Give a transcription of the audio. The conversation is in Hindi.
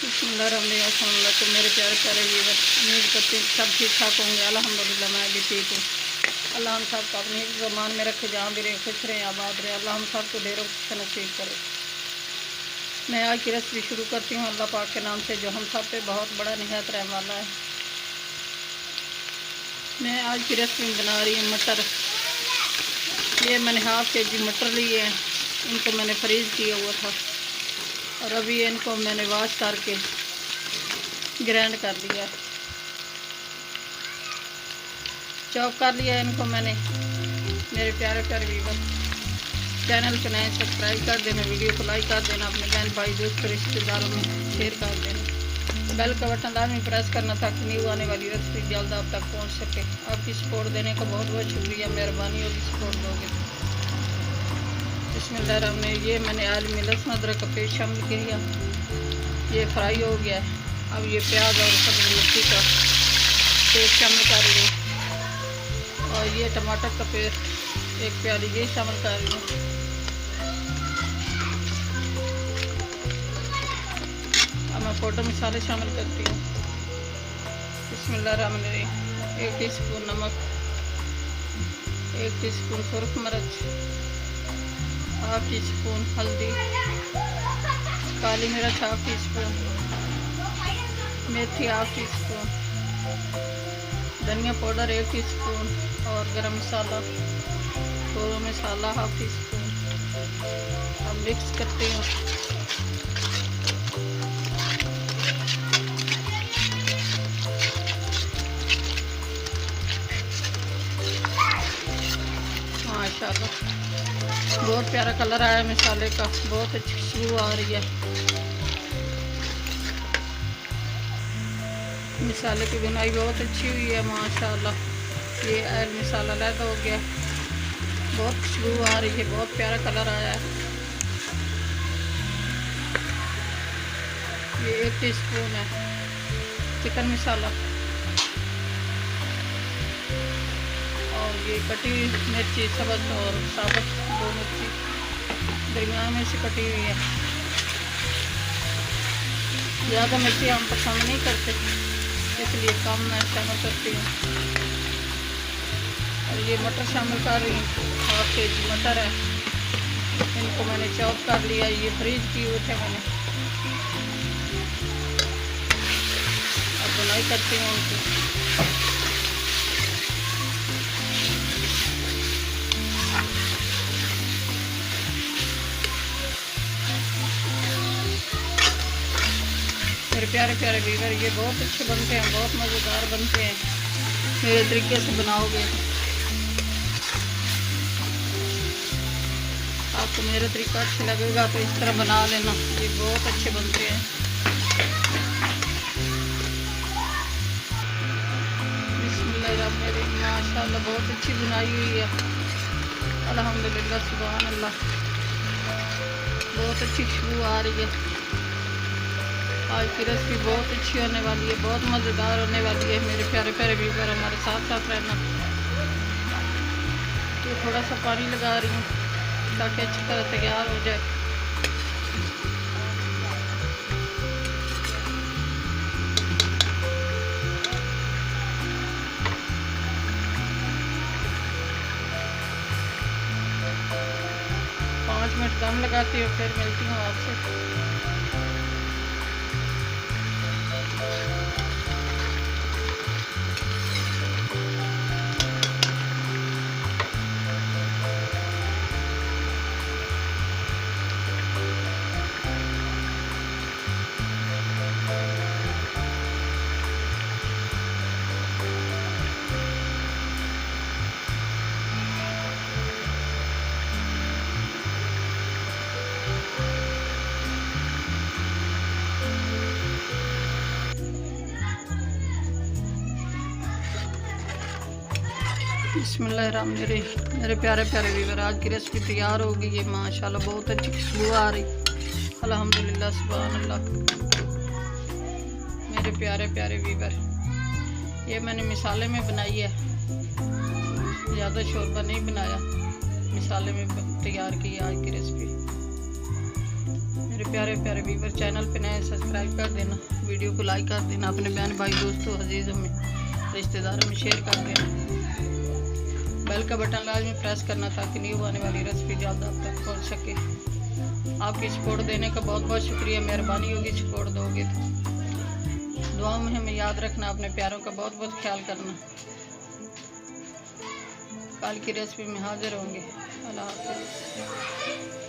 बिस्मिल्लाहिर्रहमानिर्रहीम। मेरे प्यारे प्यारे व्यूअर, उम्मीद करती हूँ सब ठीक ठाक होंगे। अल्हम्दुलिल्लाह मैं भी ठीक हूँ। अल्लाह हम सब को अपने ज़मान में रखे, जहाँ भी रहे खुश रहें, आबाद रहे। अल्लाह हम सब को ढेरों खुश नसीब करे। मैं आज की रेसिपी शुरू करती हूँ अल्लाह पाक के नाम से, जो हम सब पे बहुत बड़ा निहायत रहने वाला है। मैं आज की रेसिपी बना रही हूँ मटर। ये मैंने हाफ केजी मटर लिए हैं। इनको मैंने फ्रीज़ किया हुआ था और अभी इनको मैंने वॉश करके ग्राइंड कर लिया, चॉप कर लिया इनको मैंने। मेरे प्यारे प्यारे व्यूअर, चैनल को नए सब्सक्राइब कर देना, वीडियो को लाइक कर देना, अपने बहन भाई दोस्त रिश्तेदारों में शेयर कर देना। बेल का बटन लाजमी प्रेस करना ताकि न्यू आने वाली रेसिपी जल्द आप तक पहुंच सके। आपकी सपोर्ट देने का बहुत बहुत शुक्रिया, मेहरबानी होगी सपोर्ट दोगे। बिस्मिल्लाहिर्रहमानिर्रहीम। ये मैंने आलू में लहसुन अदरक का पेस्ट शामिल किया, ये फ्राई हो गया है। अब ये प्याज और सब्ज़ी मिर्ची का पेस्ट शामिल कर रही हूँ और ये टमाटर का पेस्ट एक प्याली ये शामिल कर रही हूँ। अब मैं पाउडर मसाले शामिल करती हूँ। बिस्मिल्लाहिर्रहमानिर्रहीम। 1 टीस्पून नमक, 1 टीस्पून सुरख मिर्च, हाफ टी स्पून हल्दी, काली मिर्च हाफ टी स्पून, मेथी हाफ टी स्पून, धनिया पाउडर 1 टीस्पून और गरम masala masala half tea spoon. अब मिक्स करती हूँ। माशाल्लाह बहुत प्यारा कलर आया है मसाले का, बहुत अच्छी खुशबू आ रही है। मसाले की बुनाई बहुत अच्छी हुई है माशाल्लाह। ये ऑयल मसाला लैदा हो गया, बहुत खुशबू आ रही है, बहुत प्यारा कलर आया है। ये 1 टीस्पून है चिकन मसाला और ये कटी मिर्ची सब्ज़ और साबुत 2 मिर्ची दरमियान में से कटी हुई है। ज़्यादा मिर्ची हम पसंद नहीं करते, इसलिए कम मैं शामिल करती हूँ। और ये मटर शामिल कर रही हूँ, हाफ केजी मटर है। इनको मैंने चॉप कर लिया, ये फ्रीज किए हुए थे मैंने। अब बुनाई करती हूँ उनकी। मेरे प्यारे प्यारे व्यूअर, ये बहुत अच्छे बनते हैं, बहुत मज़ेदार बनते हैं। मेरे तरीके से बनाओगे आपको मेरा तरीका अच्छा लगेगा तो इस तरह बना लेना, ये बहुत अच्छे बनते हैं। बिस्मिल्लाहिर्रहमानिर्रहीम। माशाल्लाह बहुत अच्छी बुनाई हुई है, अल्हम्दुलिल्लाह सुभान अल्लाह। बहुत अच्छी खुशबू आ रही है। आज की रेसिपी बहुत अच्छी होने वाली है, बहुत मज़ेदार होने वाली है। मेरे प्यारे प्यारे व्यूअर, हमारे साथ साथ रहना। ये थोड़ा सा पानी लगा रही हूँ ताकि अच्छी तरह तैयार हो जाए। पाँच मिनट दम लगाती हूँ, फिर मिलती हूँ आपसे। बिस्मिल्लाहिर्रहमानिर्रहीम। मेरे प्यारे प्यारे व्यूअर, आज की रेसिपी तैयार हो गई है माशाल्लाह। बहुत अच्छी खुशबू आ रही, अल्हम्दुलिल्लाह सुभान अल्लाह। मेरे प्यारे प्यारे व्यूअर, ये मैंने मिसाले में बनाई है, ज़्यादा शोरबा नहीं बनाया, मिसाले में तैयार की आज की रेसिपी। मेरे प्यारे प्यारे व्यूवर, चैनल पे नए सब्सक्राइब कर देना, वीडियो को लाइक कर देना, अपने बहन भाई दोस्तों अजीज़ों में रिश्तेदारों में शेयर कर देना। बेल का बटन लाजमी प्रेस करना ताकि न्यू आने वाली रेसिपी जल्द आप तक पहुंच सके। आपकी सपोर्ट देने का बहुत बहुत शुक्रिया, मेहरबानी होगी सपोर्ट दोगे तो। दुआ में हमें याद रखना, अपने प्यारों का बहुत बहुत ख्याल करना। कल की रेसिपी में हाजिर होंगे। अल्लाह हाफ़िज़।